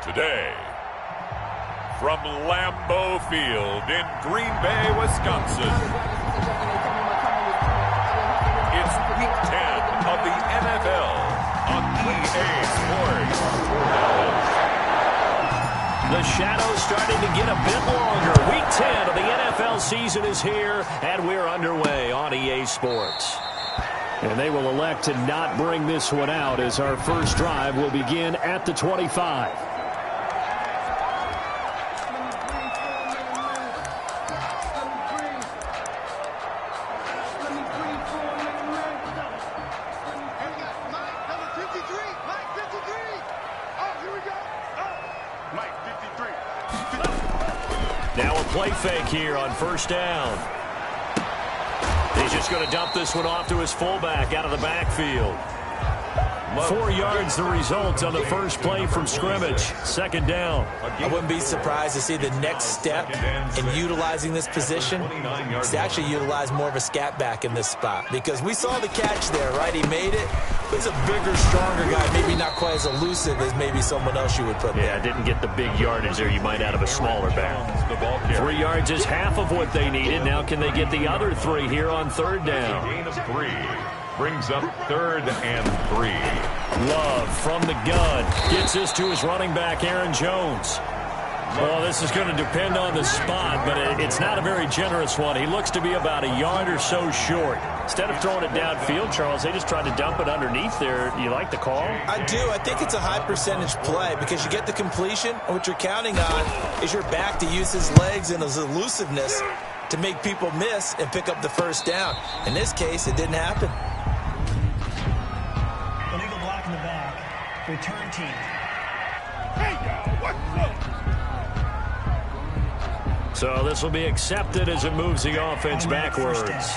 Today, from Lambeau Field in Green Bay, Wisconsin, it's Week 10 of the NFL on EA Sports. The shadow's starting to get a bit longer. Week 10 of the NFL season is here, and we're underway on EA Sports. And they will elect to not bring this one out as our first drive will begin at the 25. Now a play fake here on first down. He's just going to dump this one off to his fullback out of the backfield. 4 yards the result on the first play from scrimmage. Second down. I wouldn't be surprised to see the next step in utilizing this position is to actually utilize more of a scat back in this spot. Because we saw the catch there, right? He made it. He's a bigger, stronger guy. Maybe not quite as elusive as maybe someone else you would put there. Yeah, didn't get the big yardage there you might out of a smaller back. 3 yards is half of what they needed. Now can they get the other 3 here on third down? Gain of 3 brings up 3rd and 3. Love from the gun. Gets this to his running back, Aaron Jones. Well, this is going to depend on the spot, but it's not a very generous one. He looks to be about a yard or so short. Instead of throwing it downfield, Charles, they just tried to dump it underneath there. You like the call? I do. I think it's a high percentage play because you get the completion, and what you're counting on is your back to use his legs and his elusiveness to make people miss and pick up the first down. In this case, it didn't happen. Illegal block in the back. Return team. Hey, y'all, what's up? So this will be accepted as it moves the offense backwards.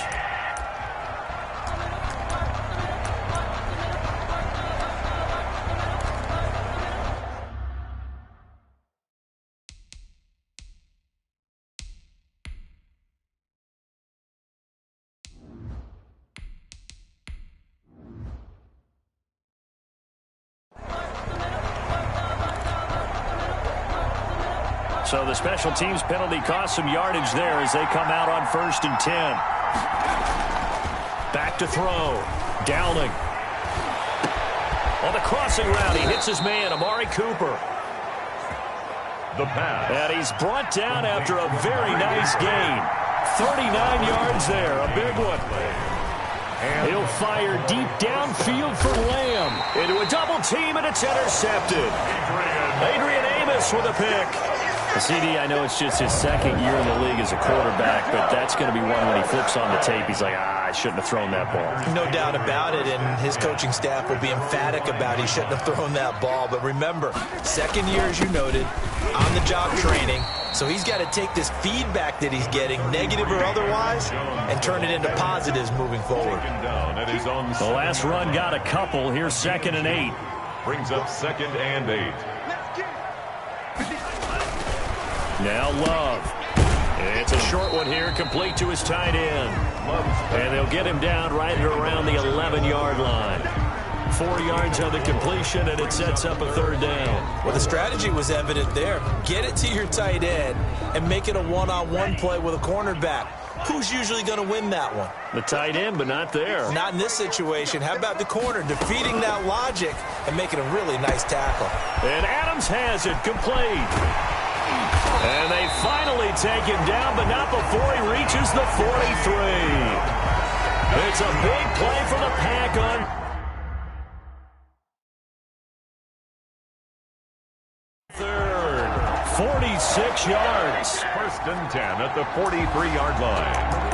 So the special teams penalty cost some yardage there as they come out on 1st and 10. Back to throw. Downing. On the crossing route, he hits his man, Amari Cooper. The pass. And he's brought down after a very nice gain. 39 yards there, a big one. And he'll fire deep downfield for Lamb. Into a double team, and it's intercepted. Adrian Amos with a pick. CD, I know it's just his second year in the league as a quarterback, but that's going to be one when he flips on the tape. He's like, I shouldn't have thrown that ball. No doubt about it, and his coaching staff will be emphatic about he shouldn't have thrown that ball. But remember, second year, as you noted, on-the-job training, so he's got to take this feedback that he's getting, negative or otherwise, and turn it into positives moving forward. The last run got a couple. Here's 2nd and 8. Brings up 2nd and 8. Now Love. It's a short one here, complete to his tight end. And they'll get him down right around the 11-yard line. 4 yards on the completion, and it sets up a 3rd down. Well, the strategy was evident there. Get it to your tight end and make it a one-on-one play with a cornerback. Who's usually going to win that one? The tight end, but not there. Not in this situation. How about the corner defeating that logic and making a really nice tackle? And Adams has it complete. And they finally take him down, but not before he reaches the 43. It's a big play for the Pack on 3rd. 46 yards. 1st and 10 at the 43-yard line.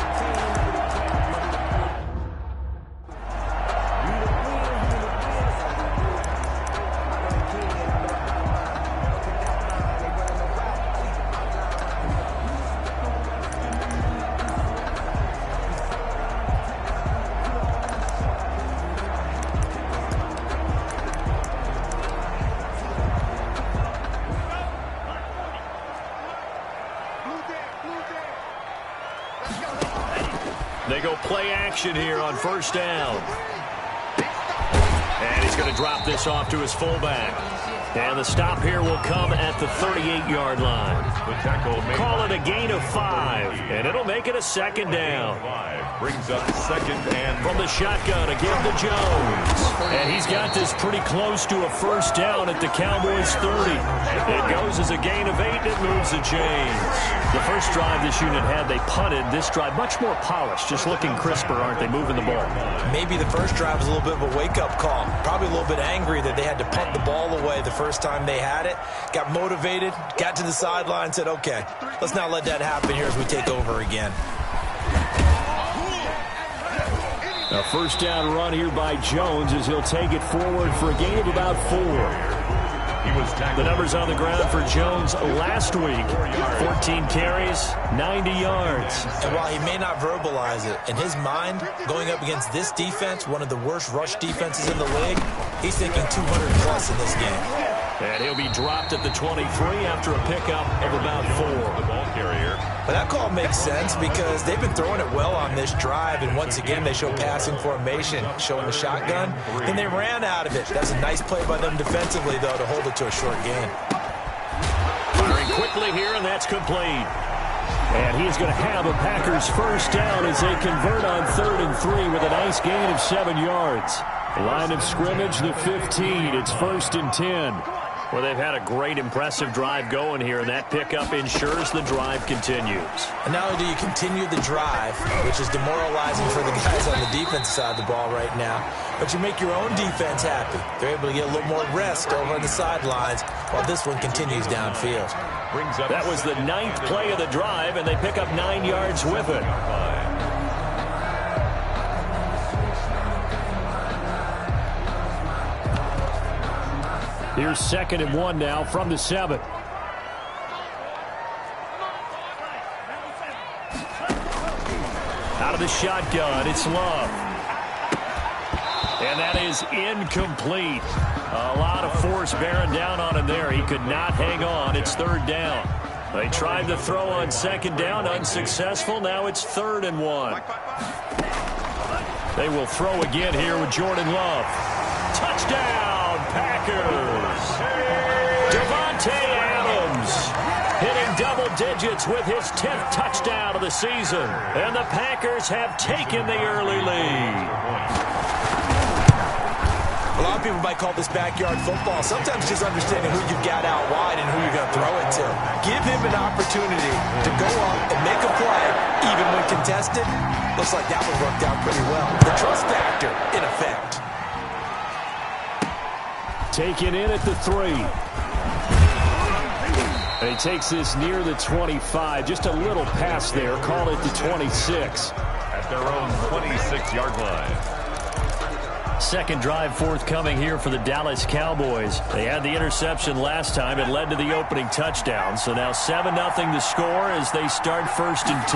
They go play action here on 1st down. And he's going to drop this off to his fullback. And the stop here will come at the 38-yard line. Call it a gain of 5, and it'll make it a second down. Brings up second and from the shotgun again to Jones. And he's got this pretty close to a first down at the Cowboys 30. It goes as a gain of 8, and it moves the chains. The first drive this unit had, they punted. This drive, much more polished, just looking crisper, aren't they, moving the ball? Maybe the first drive was a little bit of a wake-up call. Probably a little bit angry that they had to punt the ball away the first time they had it. Got motivated, got to the sideline, said, okay, let's not let that happen here as we take over again. A first down run here by Jones as he'll take it forward for a gain of about 4. The numbers on the ground for Jones last week: 14 carries, 90 yards. And while he may not verbalize it, in his mind, going up against this defense, one of the worst rush defenses in the league, he's thinking 200-plus in this game. And he'll be dropped at the 23 after a pickup of about 4. The ball carrier. But that call makes sense because they've been throwing it well on this drive, and once again they show passing formation, showing the shotgun. Then they ran out of it. That's a nice play by them defensively, though, to hold it to a short gain. Firing quickly here, and that's complete. And he's going to have a Packers first down as they convert on 3rd and 3 with a nice gain of 7 yards. Line of scrimmage, the 15. It's 1st and 10. Well, they've had a great, impressive drive going here, and that pickup ensures the drive continues. And not only do you continue the drive, which is demoralizing for the guys on the defense side of the ball right now, but you make your own defense happy. They're able to get a little more rest over on the sidelines while this one continues downfield. That was the 9th play of the drive, and they pick up 9 yards with it. Here's 2nd and 1 now from the 7. Out of the shotgun, it's Love. And that is incomplete. A lot of force bearing down on him there. He could not hang on. It's 3rd down. They tried to throw on 2nd down, unsuccessful. Now it's 3rd and 1. They will throw again here with Jordan Love. Touchdown, Packers! Davante Adams hitting double digits with his 10th touchdown of the season. And the Packers have taken the early lead. A lot of people might call this backyard football. Sometimes just understanding who you've got out wide and who you're going to throw it to. Give him an opportunity to go up and make a play, even when contested. Looks like that one worked out pretty well. The trust factor, in effect. Taken in at the 3. And he takes this near the 25. Just a little pass there. Call it the 26. At their own 26-yard line. Second drive forthcoming here for the Dallas Cowboys. They had the interception last time. It led to the opening touchdown. So now 7-0 the score as they start 1st and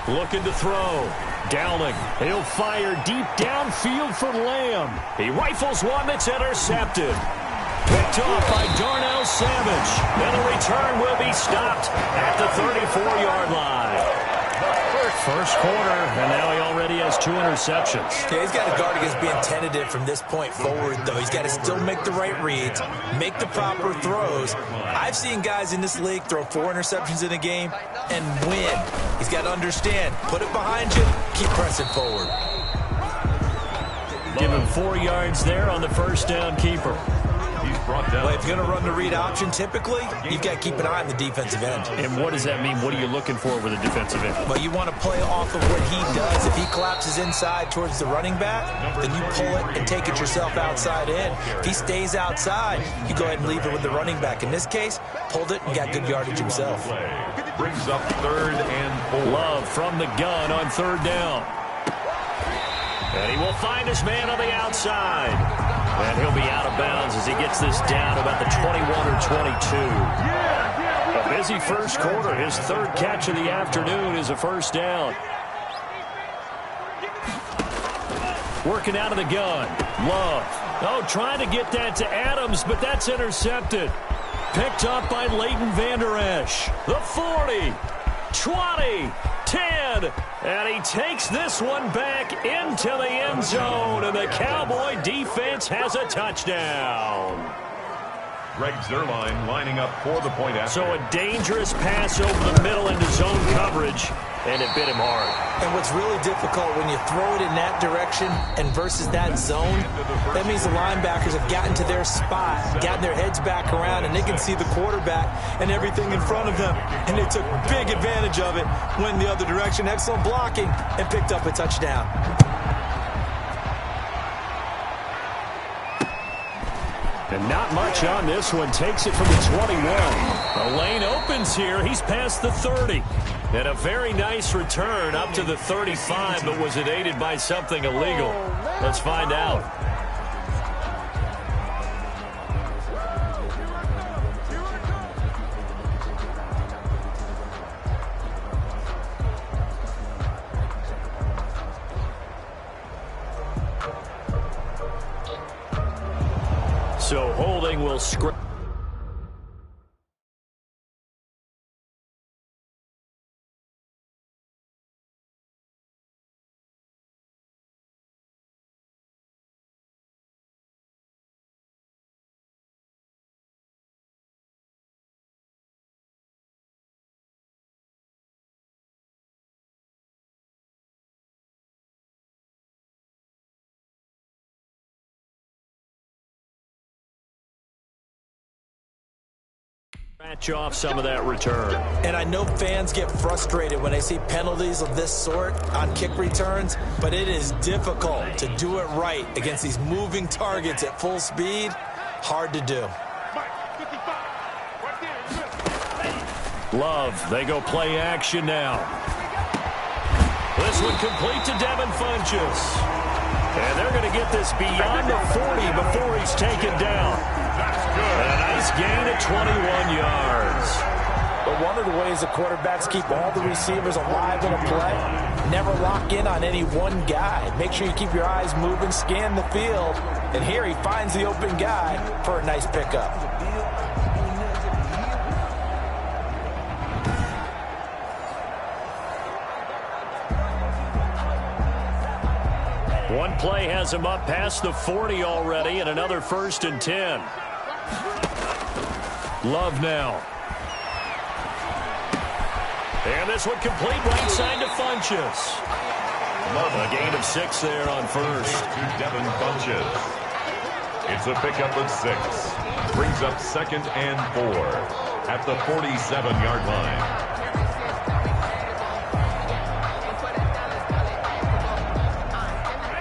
10. Looking to throw. Dowling. He'll fire deep downfield for Lamb. He rifles one that's intercepted. Picked off by Darnell Savage. And the return will be stopped at the 34-yard line. First quarter, and now he already has 2 interceptions. Yeah, he's got to guard against being tentative from this point forward, though. He's got to still make the right reads, make the proper throws. I've seen guys in this league throw 4 interceptions in a game and win. He's got to understand, put it behind you, keep pressing forward. Give him 4 yards there on the first down keeper. He's brought down. Well, if you're going to run the read option, typically, you've got to keep an eye on the defensive end. And what does that mean? What are you looking for with a defensive end? Well, you want to play off of what he does. If he collapses inside towards the running back, then you pull it and take it yourself outside in. If he stays outside, you go ahead and leave it with the running back. In this case, pulled it and got good yardage himself. Brings up 3rd and 4. Love from the gun on 3rd down. And he will find his man on the outside. And he'll be out of bounds as he gets this down about the 21 or 22. A busy first quarter. His 3rd catch of the afternoon is a first down. Working out of the gun. Love. Oh, trying to get that to Adams, but that's intercepted. Picked up by Leighton Vander Esch. The 40, 20, 10. And he takes this one back into the end zone. And the Cowboy defense has a touchdown. Greg Zuerlein lining up for the point after. So a dangerous pass over the middle into zone coverage, and it bit him hard. And what's really difficult when you throw it in that direction and versus that zone, that means the linebackers have gotten to their spot, gotten their heads back around, and they can see the quarterback and everything in front of them. And they took big advantage of it, went in the other direction, excellent blocking, and picked up a touchdown. And not much on this one. Takes it from the 21. The lane opens here. He's past the 30. And a very nice return up to the 35, but was it aided by something illegal? Let's find out. So holding will script. Scratch off some of that return. And I know fans get frustrated when they see penalties of this sort on kick returns, but it is difficult to do it right against these moving targets at full speed. Hard to do. Love, they go play action now. This one complete to Devin Funchess. And they're going to get this beyond the 40 before he's taken down. And a nice gain of 21 yards. But one of the ways the quarterbacks keep all the receivers alive in a play, never lock in on any one guy. Make sure you keep your eyes moving, scan the field. And here he finds the open guy for a nice pickup. One play has him up past the 40 already, and another 1st and 10. Love now. And this one complete right side to Funchess. Love a gain of 6 there on first. To Devin Funchess. It's a pickup of 6. Brings up 2nd and 4 at the 47-yard line.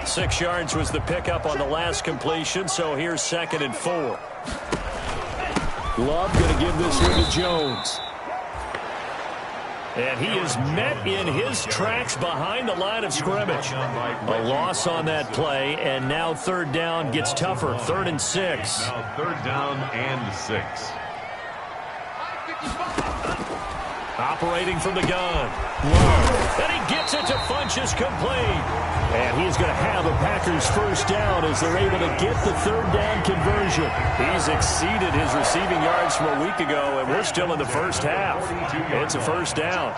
6 yards was the pickup on the last completion, so here's 2nd and 4. Love going to give this one to Jones. And he is met in his tracks behind the line of scrimmage. A loss on that play, and now 3rd down gets tougher. 3rd and 6. Now 3rd down and 6. Operating from the gun. Love. And he gets it to Funchess complete. And he's going to have a Packers 1st down as they're able to get the 3rd down conversion. He's exceeded his receiving yards from a week ago, and we're still in the first half. It's a 1st down.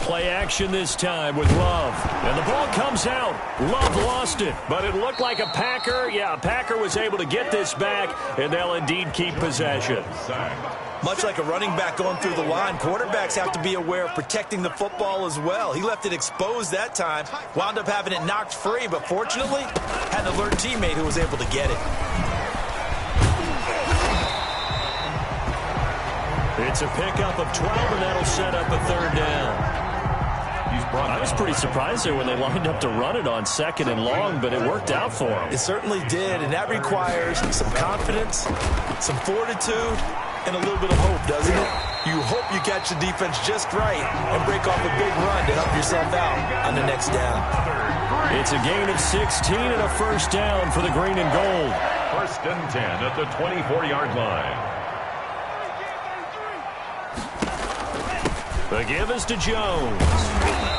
Play action this time with Love. And the ball comes out. Love lost it, but it looked like a Packer. Yeah, a Packer was able to get this back, and they'll indeed keep possession. Much like a running back going through the line, quarterbacks have to be aware of protecting the football as well. He left it exposed that time, wound up having it knocked free, but fortunately, had an alert teammate who was able to get it. It's a pickup of 12, and that'll set up a 3rd down. I was pretty surprised there when they lined up to run it on 2nd and long, but it worked out for them. It certainly did, and that requires some confidence, some fortitude, and a little bit of hope, doesn't it? You hope you catch the defense just right and break off a big run to help yourself out on the next down. It's a gain of 16 and a 1st down for the green and gold. 1st and 10 at the 24-yard line. The give is to Jones.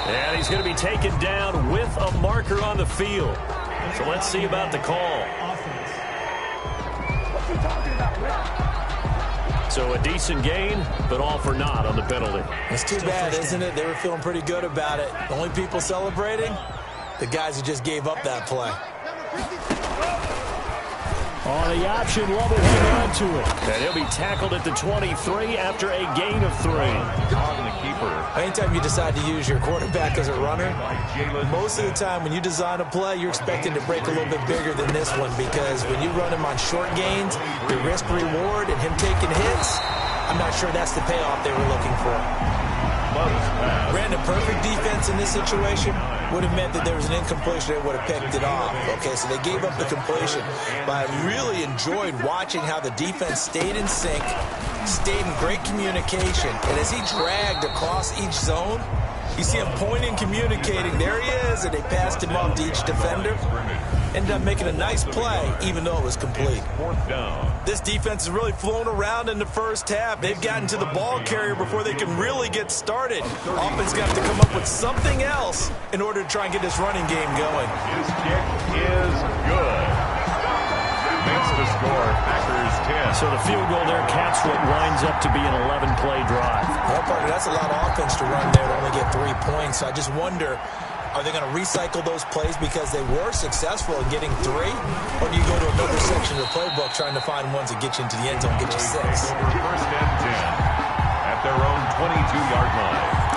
And he's going to be taken down with a marker on the field. So let's see about the call. So a decent gain, but all for naught on the penalty. It's too bad, isn't it? They were feeling pretty good about it. The only people celebrating, the guys who just gave up that play. On the option, Love will hang on to it. And he'll be tackled at the 23 after a gain of 3. On the keeper. Anytime you decide to use your quarterback as a runner, most of the time when you design a play, you're expecting to break a little bit bigger than this one, because when you run him on short gains, the risk-reward and him taking hits, I'm not sure that's the payoff they were looking for. Ran a perfect defense in this situation would have meant that there was an incompletion that would have picked it off. Okay, so they gave up the completion. But I really enjoyed watching how the defense stayed in sync, stayed in great communication. And as he dragged across each zone, you see him pointing, communicating. There he is, and they passed him off to each defender. Ended up making a nice play, even though it was complete. This defense has really flown around in the first half. They've gotten to the ball carrier before they can really get started. Offense got to come up with something else in order to try and get this running game going. His kick is good. Makes the score, Packers 10. So the field goal there caps what winds up to be an 11-play drive. Well, partner, that's a lot of offense to run there to only get 3 points. So I just wonder, are they going to recycle those plays because they were successful in getting 3? Or do you go to another section of the playbook trying to find ones that get you into the end zone, get you 6? First and 10 at their own 22-yard line.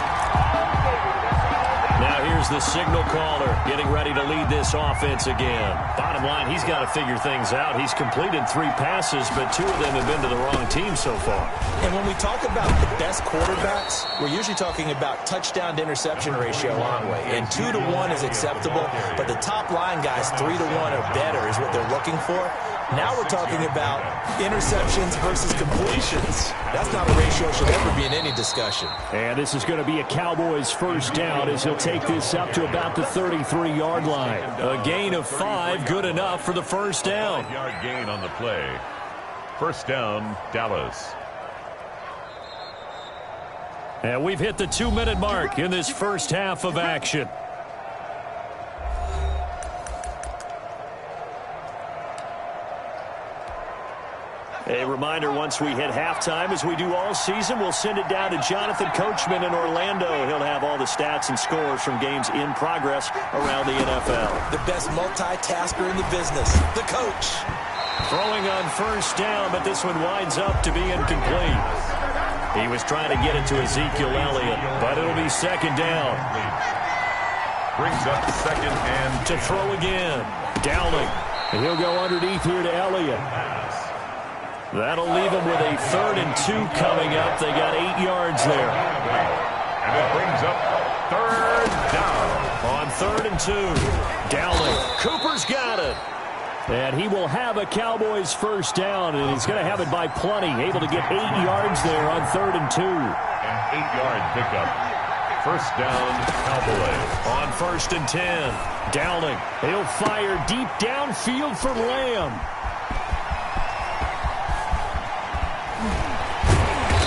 Now here's the signal caller getting ready to lead this offense again. Bottom line, he's got to figure things out. He's completed 3 passes, but 2 of them have been to the wrong team so far. And when we talk about the best quarterbacks, we're usually talking about touchdown to interception ratio, aren't we? And 2 to 1 is acceptable, but the top line guys, 3 to 1 or better is what they're looking for. Now we're talking about interceptions versus completions. That's not a ratio that should ever be in any discussion. And this is going to be a Cowboys first down as he'll take this up to about the 33-yard line. A gain of 5, good enough for the first down. 5-yard gain on the play. First down, Dallas. And we've hit the 2-minute mark in this first half of action. A reminder, once we hit halftime, as we do all season, we'll send it down to Jonathan Coachman in Orlando. He'll have all the stats and scores from games in progress around the NFL. The best multitasker in the business, the coach. Throwing on first down, but this one winds up to be incomplete. He was trying to get it to Ezekiel Elliott, but it'll be second down. Brings up second and to throw again. Dowling. And he'll go underneath here to Elliott. That'll leave him with a 3rd and 2 coming up. They got 8 yards there. And it brings up third down. On 3rd and 2. Dowling. Cooper's got it. And he will have a Cowboys first down, and he's going to have it by plenty. Able to get 8 yards there on 3rd and 2. An 8-yard pickup. First down, Cowboys. On 1st and 10. Dowling. He'll fire deep downfield for Lamb.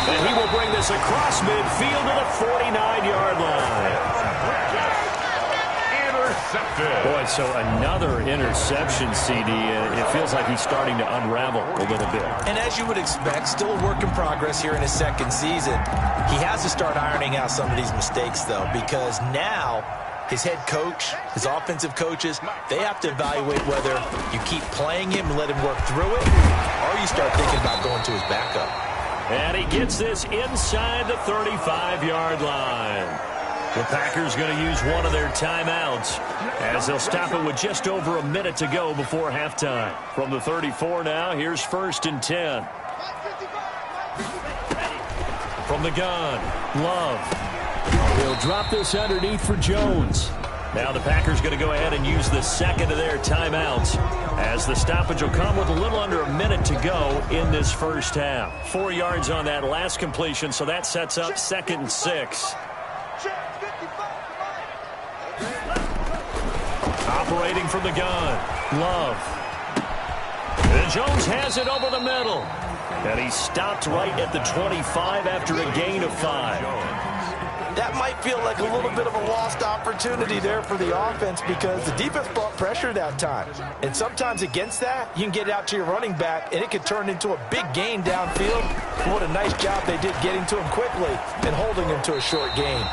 And he will bring this across midfield to the 49-yard line. Intercepted. Boy, so another interception, CD. It feels like he's starting to unravel a little bit. And as you would expect, still a work in progress here in his 2nd season. He has to start ironing out some of these mistakes, though, because now his head coach, his offensive coaches, they have to evaluate whether you keep playing him and let him work through it, or you start thinking about going to his backup. And he gets this inside the 35-yard line. The Packers going to use one of their timeouts as they'll stop it with just over a minute to go before halftime. From the 34 now, here's 1st and 10. From the gun, Love. He'll drop this underneath for Jones. Now the Packers going to go ahead and use the 2nd of their timeouts as the stoppage will come with a little under a minute to go in this first half. 4 yards on that last completion, so that sets up 2nd and 6. Operating from the gun, Love. And Jones has it over the middle. And he stopped right at the 25 after a gain of 5. that might feel like a little bit of a lost opportunity there for the offense because the defense brought pressure that time. And sometimes against that, you can get it out to your running back, and it could turn into a big gain downfield. What a nice job they did getting to him quickly and holding him to a short gain.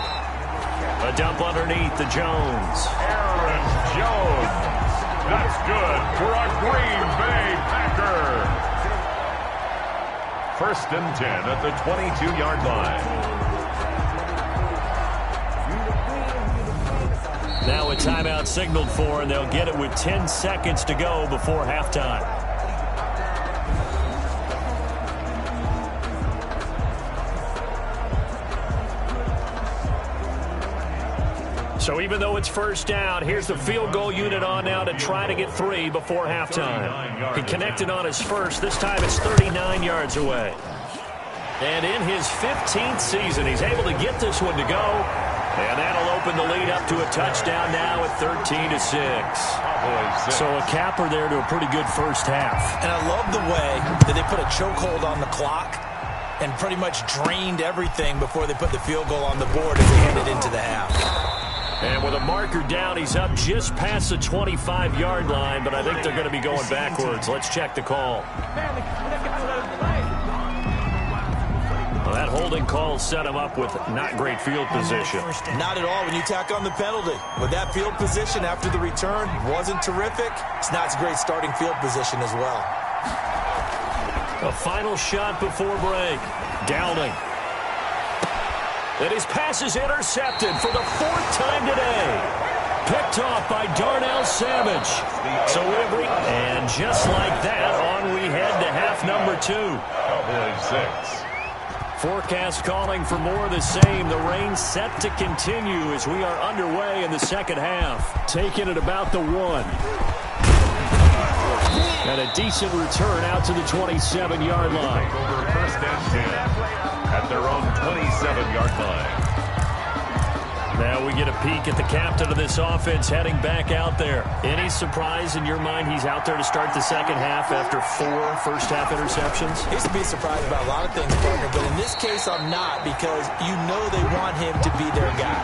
A dump underneath to Jones. Aaron Jones. That's good for a Green Bay Packer. 1st and 10 at the 22-yard line. Now a timeout signaled for, and they'll get it with 10 seconds to go before halftime. So even though it's 1st down, here's the field goal unit on now to try to get 3 before halftime. He connected on his first. This time it's 39 yards away. And in his 15th season, he's able to get this one to go. And that'll open the lead up to a touchdown now at 13-6. So a capper there to a pretty good first half. And I love the way that they put a chokehold on the clock and pretty much drained everything before they put the field goal on the board as they headed into the half. And with a marker down, he's up just past the 25-yard line, but I think they're going to be going backwards. Let's check the call. Well, that holding call set him up with not great field position. Not at all when you tack on the penalty. With that field position after the return wasn't terrific, it's not a great starting field position as well. A final shot before break. Downing. And his pass is intercepted for the 4th time today. Picked off by Darnell Savage. So and just like that, on we head to half number 2. Cowboys 6. Forecast calling for more of the same. The rain set to continue as we are underway in the second half. Taking it about the 1. And a decent return out to the 27-yard line. Over 1st and 10 at their own 27-yard line. Now we get a peek at the captain of this offense heading back out there. Any surprise in your mind he's out there to start the second half after 4 first-half interceptions? He used to be surprised about a lot of things, partner, but in this case I'm not because you know they want him to be their guy.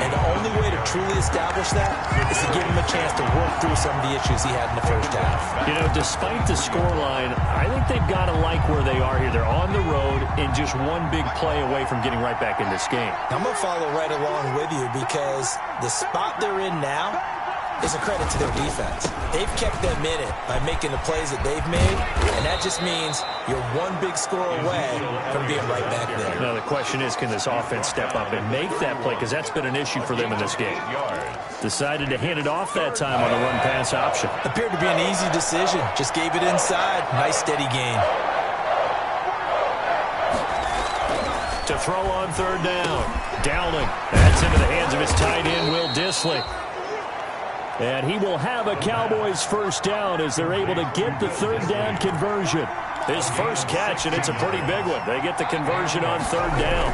And the only way to truly establish that is to give him a chance to work through some of the issues he had in the first half. You know, despite the scoreline, I think they've got to like where they are here. They're on the road and just one big play away from getting right back in this game. I'm going to follow right along with you because the spot they're in now is a credit to their defense. They've kept them in it by making the plays that they've made, and that just means you're one big score away from being right back there. Now the question is, can this offense step up and make that play? Because that's been an issue for them in this game. Decided to hand it off that time on the run-pass option. Appeared to be an easy decision. Just gave it inside. Nice steady gain. To throw on 3rd down. Downing. That's into the hands of his tight end, Will Dissly. And he will have a Cowboys first down as they're able to get the 3rd down conversion. His first catch, and it's a pretty big one. They get the conversion on 3rd down.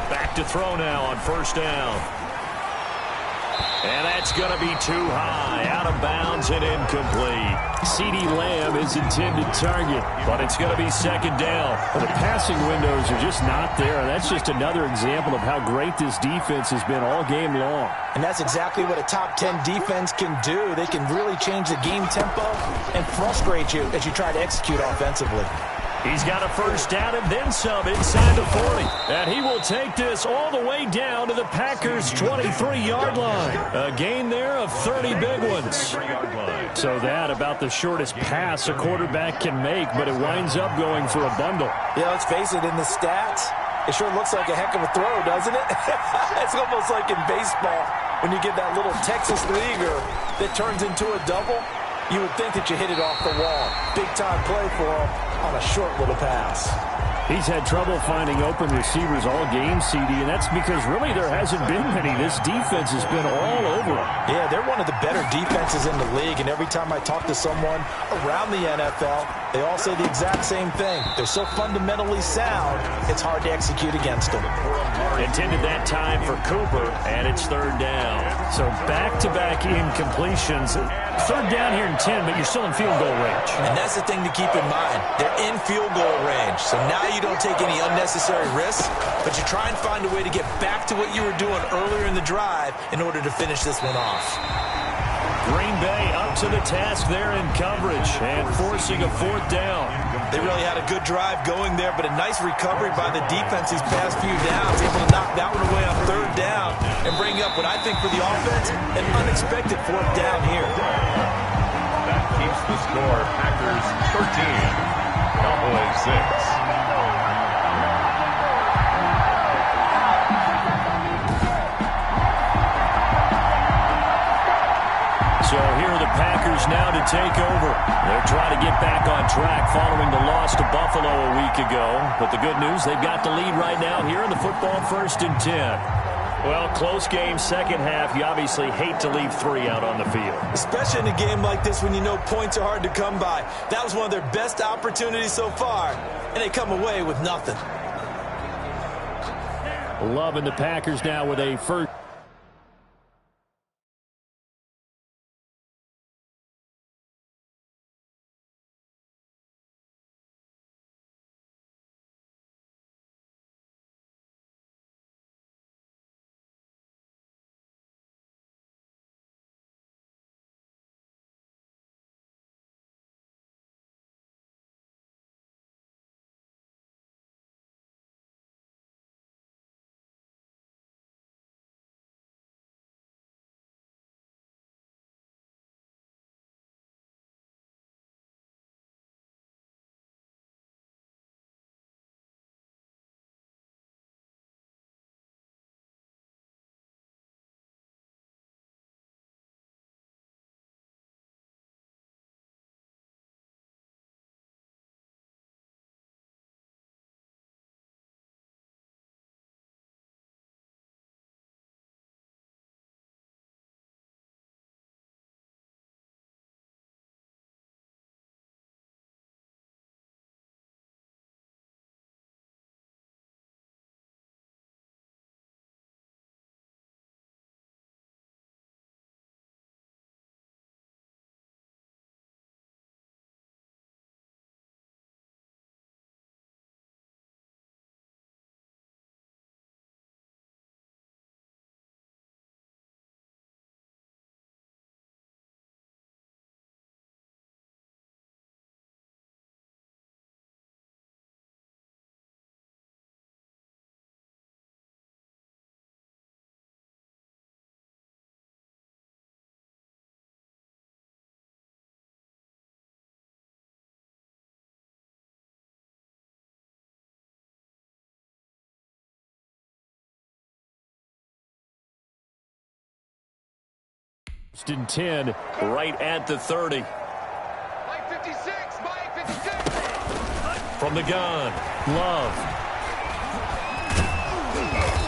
Back to throw now on 1st down. And that's going to be too high, out of bounds and incomplete. CeeDee Lamb is intended target, but it's going to be 2nd down. The passing windows are just not there. That's just another example of how great this defense has been all game long. And that's exactly what a top 10 defense can do. They can really change the game tempo and frustrate you as you try to execute offensively. He's got a first down and then some inside the 40. And he will take this all the way down to the Packers' 23-yard line. A gain there of 30 big ones. So that about the shortest pass a quarterback can make, but it winds up going for a bundle. Yeah, let's face it, in the stats, it sure looks like a heck of a throw, doesn't it? It's almost like in baseball when you get that little Texas leaguer that turns into a double. You would think that you hit it off the wall. Big-time play for him on a short little pass. He's had trouble finding open receivers all game, CD, and that's because really there hasn't been many. This defense has been all over him. Yeah, they're one of the better defenses in the league, and every time I talk to someone around the NFL, they all say the exact same thing. They're so fundamentally sound, it's hard to execute against them. Intended that time for Cooper, and it's third down. So back-to-back incompletions. Third down here in 10, but you're still in field goal range. And that's the thing to keep in mind. They're in field goal range. So now you don't take any unnecessary risks, but you try and find a way to get back to what you were doing earlier in the drive in order to finish this one off. Green Bay up to the task there in coverage and forcing a fourth down. They really had a good drive going there, but a nice recovery by the defense these past few downs, able to knock that one away on third down and bring up what I think for the offense, an unexpected fourth down here. That keeps the score Packers 13, Cowboys 6. So here are the Packers now to take over. They're trying to get back on track following the loss to Buffalo a week ago. But the good news, they've got the lead right now here in the football 1st and 10. Well, close game, second half. You obviously hate to leave 3 out on the field. Especially in a game like this when you know points are hard to come by. That was one of their best opportunities so far, and they come away with nothing. Loving the Packers now with a first. And 10 right at the 30. Mike 56, Mike 56. From the gun, Love.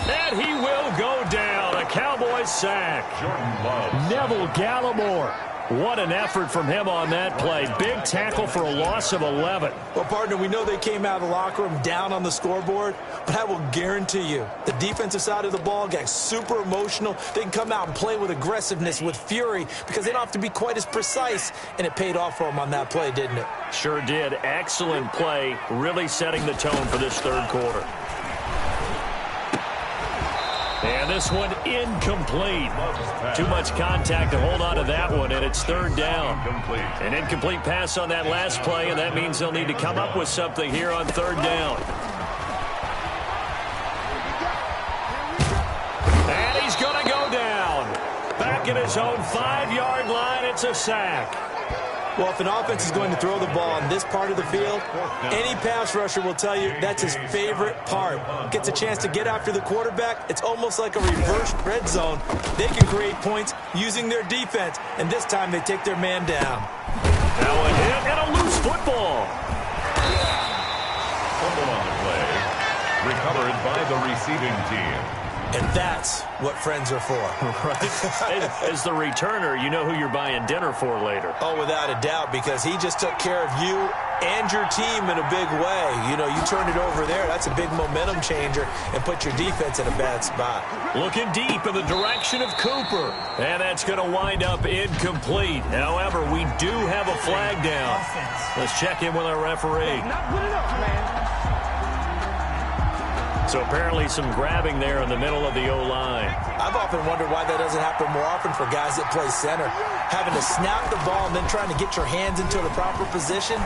And he will go down. A Cowboys sack. Jordan Love. Neville Gallimore. What an effort from him on that play. Big tackle for a loss of 11. Well, partner, we know they came out of the locker room down on the scoreboard, but I will guarantee you the defensive side of the ball got super emotional. They can come out and play with aggressiveness, with fury, because they don't have to be quite as precise, and it paid off for them on that play, didn't it? Sure did. Excellent play, really setting the tone for this third quarter. And this one incomplete. Too much contact to hold on to that one, and it's third down. An incomplete pass on that last play, and that means they'll need to come up with something here on third down. And he's going to go down. Back at his own 5-yard line, it's a sack. Well, if an offense is going to throw the ball in this part of the field, any pass rusher will tell you that's his favorite part. Gets a chance to get after the quarterback. It's almost like a reverse red zone. They can create points using their defense, and this time they take their man down. Now a hit and a loose football. Fumble on the play. Recovered by the receiving team. And that's what friends are for. Right? As the returner, you know who you're buying dinner for later. Oh, without a doubt, because he just took care of you and your team in a big way. You know, you turned it over there. That's a big momentum changer and put your defense in a bad spot. Looking deep in the direction of Cooper. And that's going to wind up incomplete. However, we do have a flag down. Let's check in with our referee. Not good enough, man. So apparently some grabbing there in the middle of the O-line. I've often wondered why that doesn't happen more often for guys that play center. Having to snap the ball and then trying to get your hands into the proper position,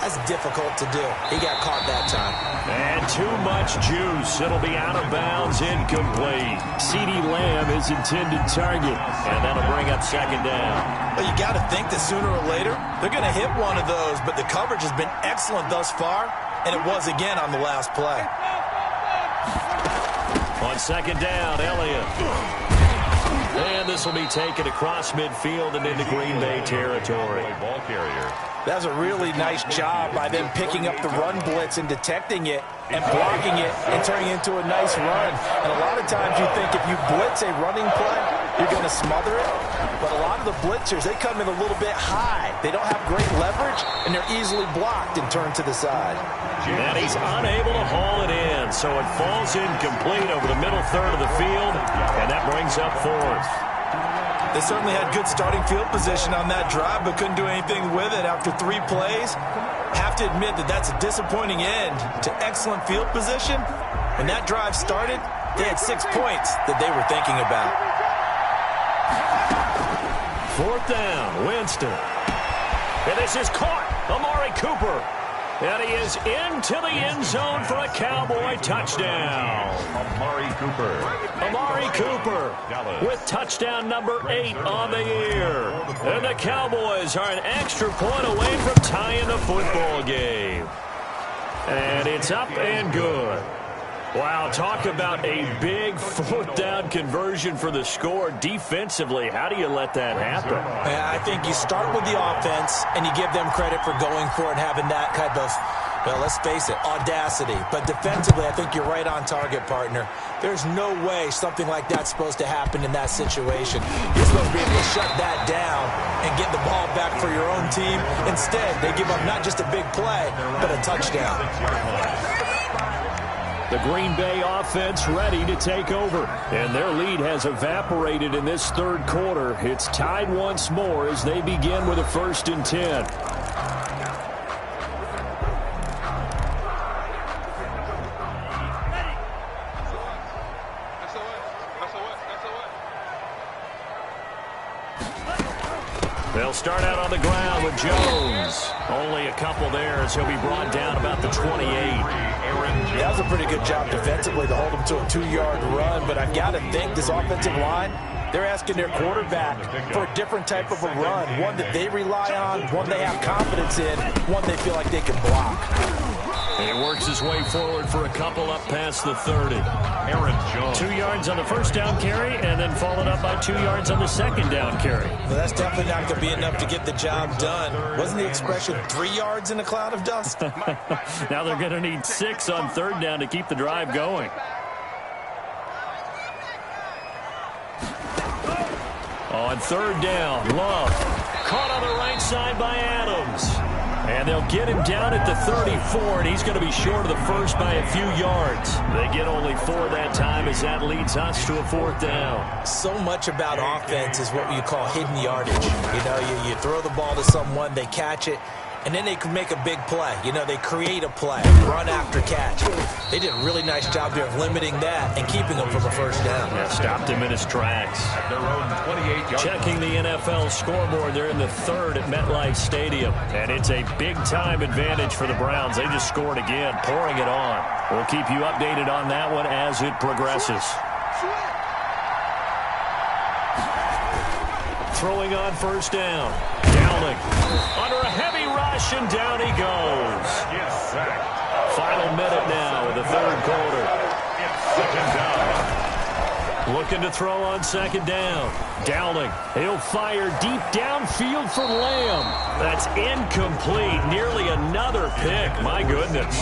that's difficult to do. He got caught that time. And too much juice. It'll be out of bounds, incomplete. CeeDee Lamb is intended target, and that'll bring up second down. Well, you got to think that sooner or later they're going to hit one of those, but the coverage has been excellent thus far, and it was again on the last play. On second down, Elliott. And this will be taken across midfield and into Green Bay territory. Ball carrier. That was a really nice job by them picking up the run blitz and detecting it and blocking it and turning it into a nice run. And a lot of times you think if you blitz a running play, you're going to smother it. But a lot of the blitzers, they come in a little bit high. They don't have great leverage, and they're easily blocked and turned to the side. And he's unable to haul it in, so it falls incomplete over the middle third of the field, and that brings up fourth. They certainly had good starting field position on that drive, but couldn't do anything with it after 3 plays. Have to admit that that's a disappointing end to excellent field position. When that drive started, they had 6 points that they were thinking about. Fourth down, Winston. And this is caught. Amari Cooper. And he is into the end zone for a Cowboy touchdown. Amari Cooper. Amari Cooper with touchdown number 8 on the year. And the Cowboys are an extra point away from tying the football game. And it's up and good. Wow, talk about a big fourth down conversion for the score. Defensively, how do you let that happen? I think you start with the offense, and you give them credit for going for it and having that kind of, well, let's face it, audacity. But defensively, I think you're right on target, partner. There's no way something like that's supposed to happen in that situation. You're supposed to be able to shut that down and get the ball back for your own team. Instead, they give up not just a big play, but a touchdown. The Green Bay offense ready to take over. And their lead has evaporated in this third quarter. It's tied once more as they begin with a 1st and 10. They'll start out on the ground with Jones. Only a couple there as he'll be brought down about the 28. That was a pretty good job defensively to hold him to a 2-yard run, but I've got to think this offensive line, they're asking their quarterback for a different type of a run, one that they rely on, one they have confidence in, one they feel like they can block. And he works his way forward for a couple up past the 30. Aaron Jones. 2 yards on the first down carry, and then followed up by 2 yards on the second down carry. Well, that's definitely not going to be enough to get the job done. Wasn't the expression 3 yards in a cloud of dust? Now they're going to need 6 on third down to keep the drive going. On third down, Love caught on the right side by Adams. And they'll get him down at the 34, and he's going to be short of the first by a few yards. They get only 4 that time as that leads us to a 4th down. So much about offense is what you call hidden yardage. You know, you throw the ball to someone, they catch it, and then they can make a big play. You know, they create a play, run after catch. They did a really nice job here of limiting that and keeping him from a first down. Yeah, stopped him in his tracks. At their own 28-yard. Checking the NFL scoreboard, they're in the 3rd at MetLife Stadium. And it's a big-time advantage for the Browns. They just scored again, pouring it on. We'll keep you updated on that one as it progresses. Throwing on first down. Downing under a heavy rush, and down he goes. Yes, sack. Final minute now of the third quarter. It's second down. Looking to throw on second down. Downing. He'll fire deep downfield for Lamb. That's incomplete. Nearly another pick. My goodness.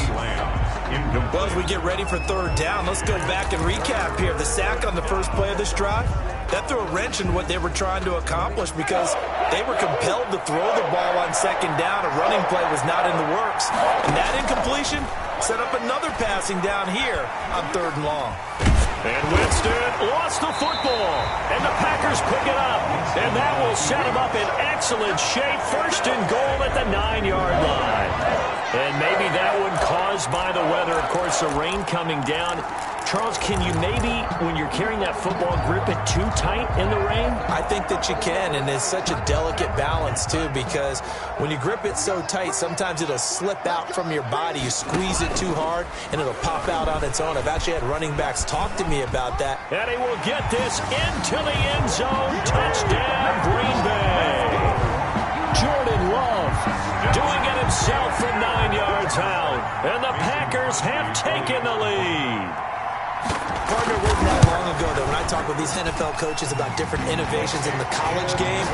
Incomplete. Well, as we get ready for third down, let's go back and recap here. The sack on the first play of this drive, that threw a wrench in what they were trying to accomplish because they were compelled to throw the ball on second down. A running play was not in the works. And that incompletion set up another passing down here on third and long. And Winston lost the football. And the Packers pick it up. And that will set them up in excellent shape. First and goal at the 9-yard line. And maybe that one caused by the weather. Of course, the rain coming down. Charles, can you maybe, when you're carrying that football, grip it too tight in the rain? I think that you can, and it's such a delicate balance, too, because when you grip it so tight, sometimes it'll slip out from your body. You squeeze it too hard, and it'll pop out on its own. I've actually had running backs talk to me about that. And he will get this into the end zone. Touchdown, Green Bay. Jordan Love doing it himself from 9 yards out. And the Packers have taken the lead. Partner, wasn't that long ago that when I talk with these NFL coaches about different innovations in the college game,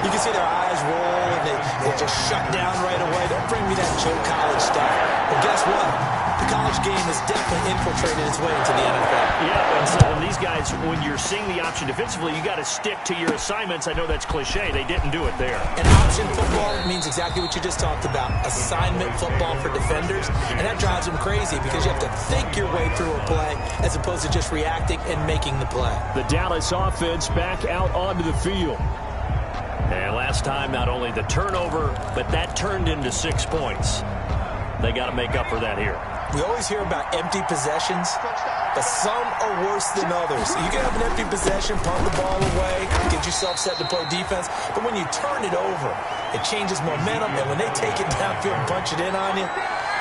you can see their eyes roll and they just shut down right away. Don't bring me that Joe College stuff. Well, guess what? The college game has definitely infiltrated its way into the NFL. Yeah, and so these guys, when you're seeing the option defensively, you got to stick to your assignments. I know that's cliche. They didn't do it there. And option football means exactly what you just talked about, assignment football for defenders. And that drives them crazy because you have to think your way through a play as opposed to just reacting and making the play. The Dallas offense back out onto the field. And last time, not only the turnover, but that turned into 6 points. They got to make up for that here. We always hear about empty possessions, but some are worse than others. You can have an empty possession, punt the ball away, get yourself set to play defense, but when you turn it over, it changes momentum, and when they take it downfield and punch it in on you,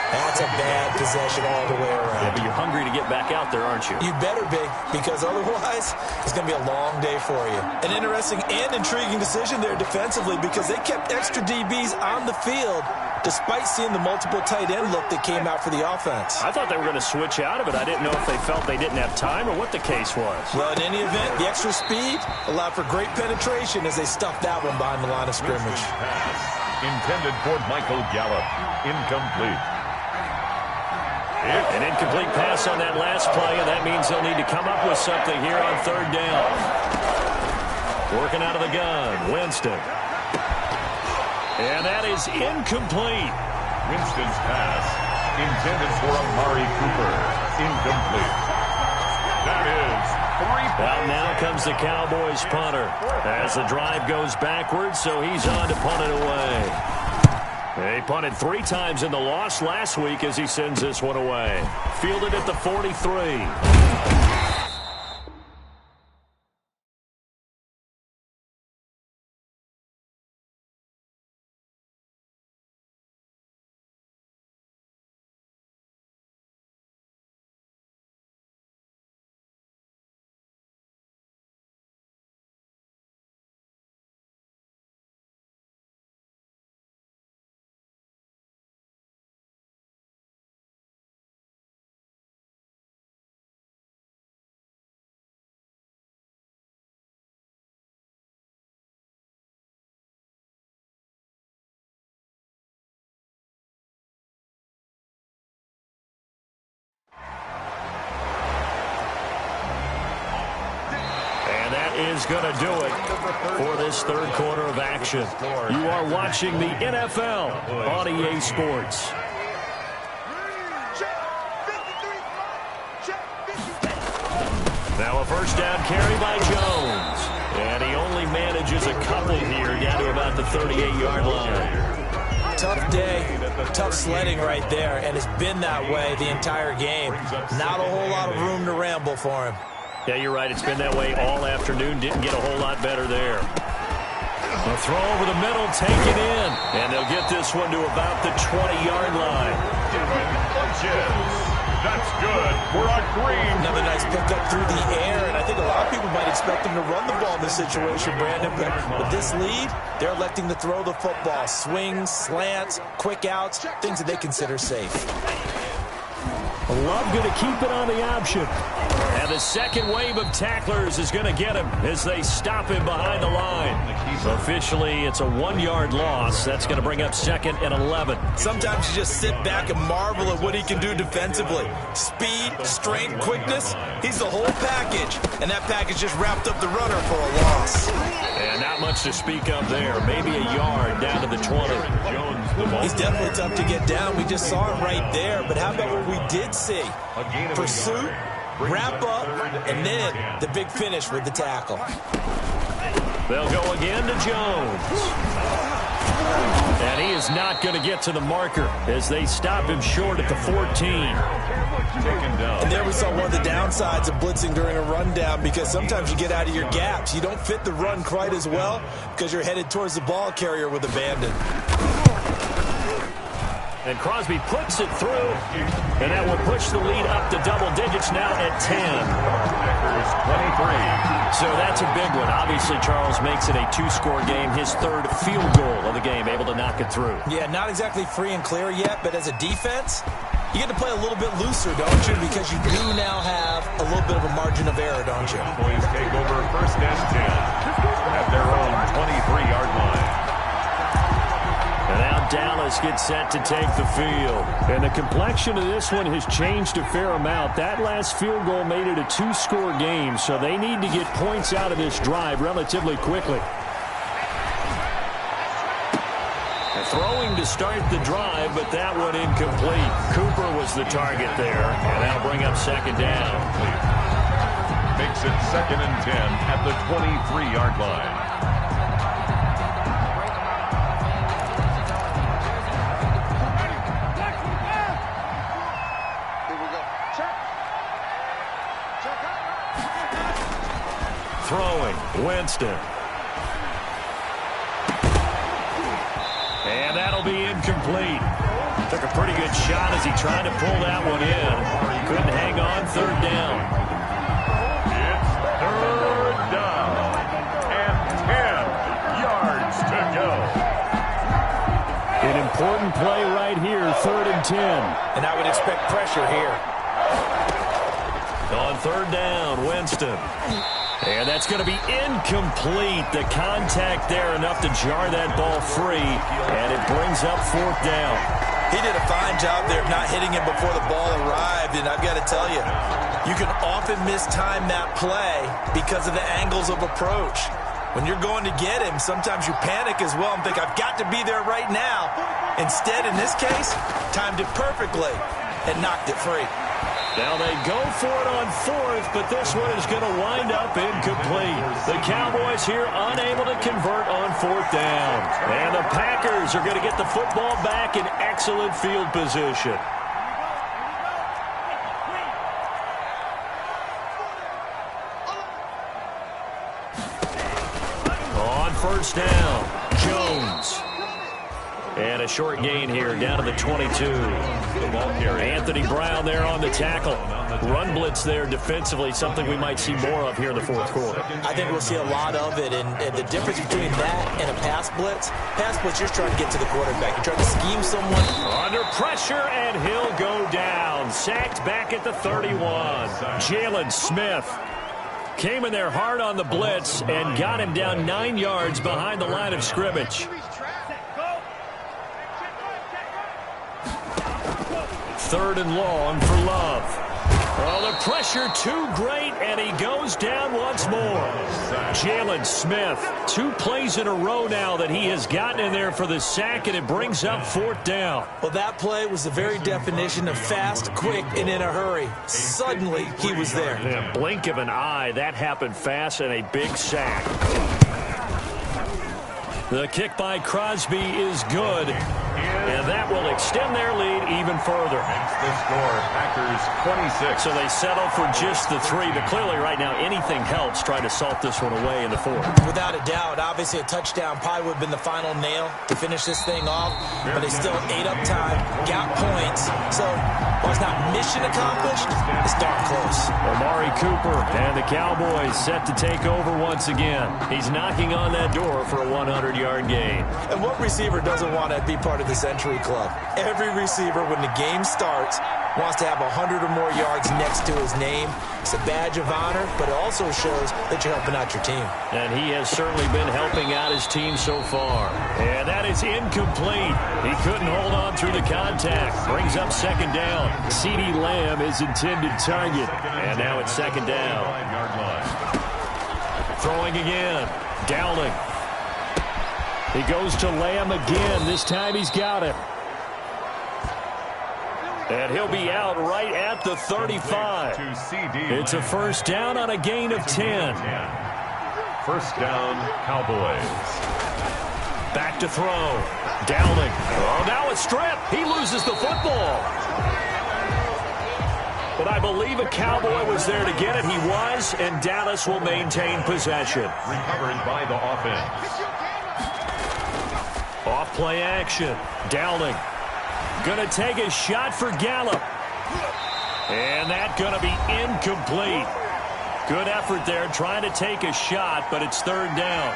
that's a bad possession all the way around. Yeah, but you're hungry to get back out there, aren't you? You better be, because otherwise, it's going to be a long day for you. An interesting and intriguing decision there defensively because they kept extra DBs on the field despite seeing the multiple tight end look that came out for the offense. I thought they were going to switch out of it. I didn't know if they felt they didn't have time or what the case was. Well, in any event, the extra speed allowed for great penetration as they stuffed that one behind the line of scrimmage. Pass intended for Michael Gallup. Incomplete. An incomplete pass on that last play, and that means they'll need to come up with something here on third down. Working out of the gun, Winston. And that is incomplete. Winston's pass intended for Amari Cooper. Incomplete. That is 3 Well, now comes the Cowboys punter as the drive goes backwards, so he's on to punt it away. He punted 3 times in the loss last week as he sends this one away. Fielded at the 43. Is going to do it for this third quarter of action. You are watching the NFL on EA Sports. Now a first down carry by Jones. And he only manages a couple here down to about the 38-yard line. Tough day, tough sledding right there, and it's been that way the entire game. Not a whole lot of room to ramble for him. Yeah, you're right. It's been that way all afternoon. Didn't get a whole lot better there. A throw over the middle, taken in. And they'll get this one to about the 20-yard line. That's good for a Green. Another nice pickup through the air, and I think a lot of people might expect them to run the ball in this situation, Brandon. But with this lead, they're electing to throw the football. Swings, slants, quick outs, things that they consider safe. Love going to keep it on the option. And the second wave of tacklers is going to get him as they stop him behind the line. Officially, it's a 1-yard loss. That's going to bring up 2nd and 11. Sometimes you just sit back and marvel at what he can do defensively. Speed, strength, quickness, he's the whole package. And that package just wrapped up the runner for a loss. And not much to speak of there. Maybe a yard down to the 20. He's definitely tough to get down. We just saw him right there. But how about what we did see? Pursuit, wrap up, and then the big finish with the tackle. They'll go again to Jones. And he is not going to get to the marker as they stop him short at the 14. And there we saw one of the downsides of blitzing during a rundown, because sometimes you get out of your gaps. You don't fit the run quite as well because you're headed towards the ball carrier with abandon. And Crosby puts it through, and that will push the lead up to double digits now at 10. Packers 23. So that's a big one. Obviously, Charles makes it a 2-score game. His 3rd field goal of the game, able to knock it through. Yeah, not exactly free and clear yet, but as a defense, you get to play a little bit looser, don't you? Because you do now have a little bit of a margin of error, don't you? Boys take over 1st and 10 at their own 23-yard line. And now Dallas gets set to take the field. And the complexion of this one has changed a fair amount. That last field goal made it a 2-score game, so they need to get points out of this drive relatively quickly. Throwing to start the drive, but that one incomplete. Cooper was the target there, and that'll bring up 2nd down. Makes it 2nd and 10 at the 23-yard line. Throwing, Winston. And that'll be incomplete. Took a pretty good shot as he tried to pull that one in. Couldn't hang on. 3rd down. It's 3rd down and 10 yards to go. An important play right here, 3rd and 10. And I would expect pressure here. On 3rd down, Winston. And that's going to be incomplete. The contact there enough to jar that ball free, and it brings up 4th down. He did a fine job there of not hitting him before the ball arrived, and I've got to tell you, you can often mistime that play because of the angles of approach. When you're going to get him, sometimes you panic as well and think, I've got to be there right now. Instead, in this case, timed it perfectly and knocked it free. Now they go for it on 4th, but this one is going to wind up incomplete. The Cowboys here unable to convert on 4th down. And the Packers are going to get the football back in excellent field position. On 1st down, Jones. And a short gain here down to the 22. The ball carrier. Anthony Brown there on the tackle. Run blitz there defensively, something we might see more of here in the 4th quarter. I think we'll see a lot of it, and the difference between that and a pass blitz, you're trying to get to the quarterback. You're trying to scheme someone. Under pressure, and he'll go down. Sacked back at the 31. Jalen Smith came in there hard on the blitz and got him down 9 yards behind the line of scrimmage. 3rd and long for Love. Oh, the pressure too great, and he goes down once more. Jalen Smith, 2 plays in a row now that he has gotten in there for the sack, and it brings up 4th down. Well, that play was the very definition of fast, quick, and in a hurry. Suddenly, he was there. In a blink of an eye, that happened fast, and a big sack. The kick by Crosby is good, and that will extend their lead even further. Makes the score, Packers 26. So they settle for just the 3, but clearly right now anything helps trying to salt this one away in the 4th. Without a doubt, obviously a touchdown probably would have been the final nail to finish this thing off, but they still ate up time, got points. So while it's not mission accomplished, it's darn close. Amari Cooper and the Cowboys set to take over once again. He's knocking on that door for a 100-yard gain. And what receiver doesn't want to be part of the Century Club? Every receiver, when the game starts, wants to have 100 or more yards next to his name. It's a badge of honor, but it also shows that you're helping out your team. And he has certainly been helping out his team so far. And that is incomplete. He couldn't hold on through the contact. Brings up second down. CeeDee Lamb is intended target. And now it's second down. Throwing again. Dowling. He goes to Lamb again. This time he's got it. And he'll be out right at the 35. It's a first down on a gain of 10. First down, Cowboys. Back to throw. Dowling. Oh, now a strip. He loses the football. But I believe a Cowboy was there to get it. He was, and Dallas will maintain possession. Recovered by the offense. Off play action. Dowling. Going to take a shot for Gallup. And that going to be incomplete. Good effort there trying to take a shot, but it's third down.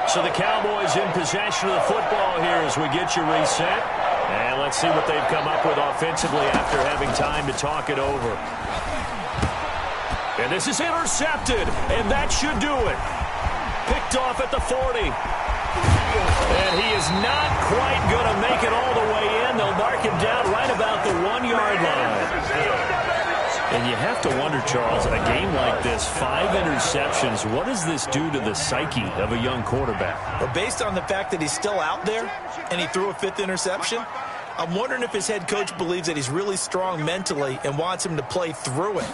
So the Cowboys in possession of the football here as we get you reset. And let's see what they've come up with offensively after having time to talk it over. And this is intercepted, and that should do it. Picked off at the 40. And he is not quite going to make it all the way in. They'll mark him down right about the 1-yard line. And you have to wonder, Charles, in a game like this, 5 interceptions, what does this do to the psyche of a young quarterback? Well, based on the fact that he's still out there and he threw a 5th interception, I'm wondering if his head coach believes that he's really strong mentally and wants him to play through it.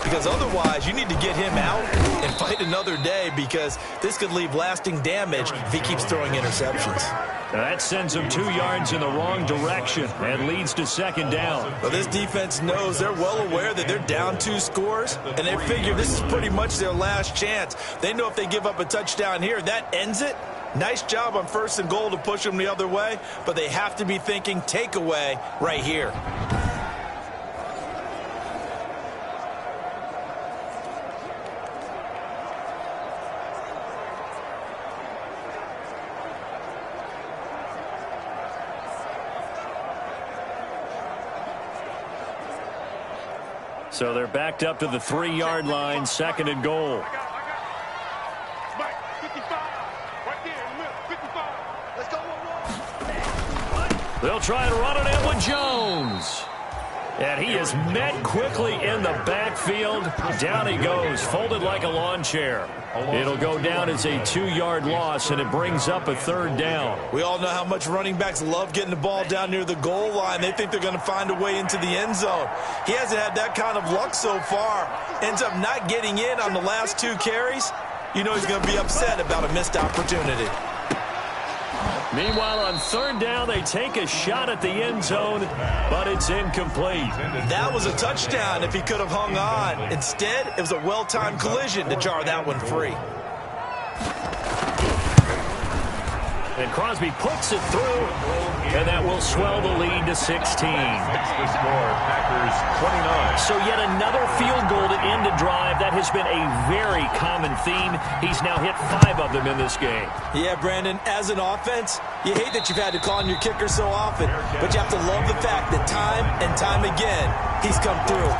Because otherwise, you need to get him out and fight another day, because this could leave lasting damage if he keeps throwing interceptions. That sends him 2 yards in the wrong direction and leads to second down. Well, this defense knows, they're well aware that they're down 2 scores, and they figure this is pretty much their last chance. They know if they give up a touchdown here, that ends it. Nice job on 1st and goal to push them the other way, but they have to be thinking takeaway right here. So they're backed up to the 3-yard line, second and goal. They'll try and run it in with Jones. And he is met quickly in the backfield. Down he goes, folded like a lawn chair. It'll go down as a 2-yard loss, and it brings up a third down. We all know how much running backs love getting the ball down near the goal line. They think they're going to find a way into the end zone. He hasn't had that kind of luck so far. Ends up not getting in on the last 2 carries. You know he's going to be upset about a missed opportunity. Meanwhile, on third down, they take a shot at the end zone, but it's incomplete. That was a touchdown if he could have hung on. Instead, it was a well-timed collision to jar that one free. And Crosby puts it through, and that will swell the lead to 16. That's the score, Packers 29. So yet another field goal to end a drive. That has been a very common theme. He's now hit 5 of them in this game. Yeah, Brandon, as an offense, you hate that you've had to call on your kicker so often, but you have to love the fact that time and time again, he's come through.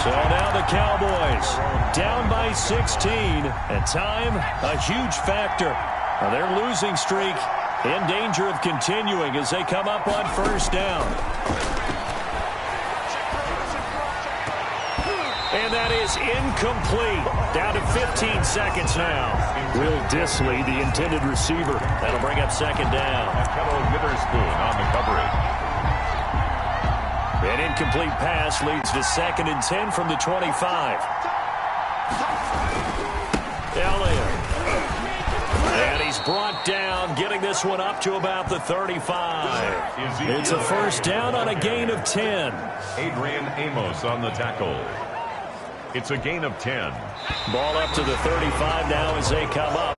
So now the Cowboys down by 16, and time, a huge factor. Now their losing streak in danger of continuing as they come up on first down. And that is incomplete. Down to 15 seconds now. Will Dissly, the intended receiver. That'll bring up second down. Kello Witherspoon on the coverage. An incomplete pass leads to 2nd and 10 from the 25. Elliott. And he's brought down, getting this one up to about the 35. It's a first down on a gain of 10. Adrian Amos on the tackle. It's a gain of 10. Ball up to the 35 now as they come up.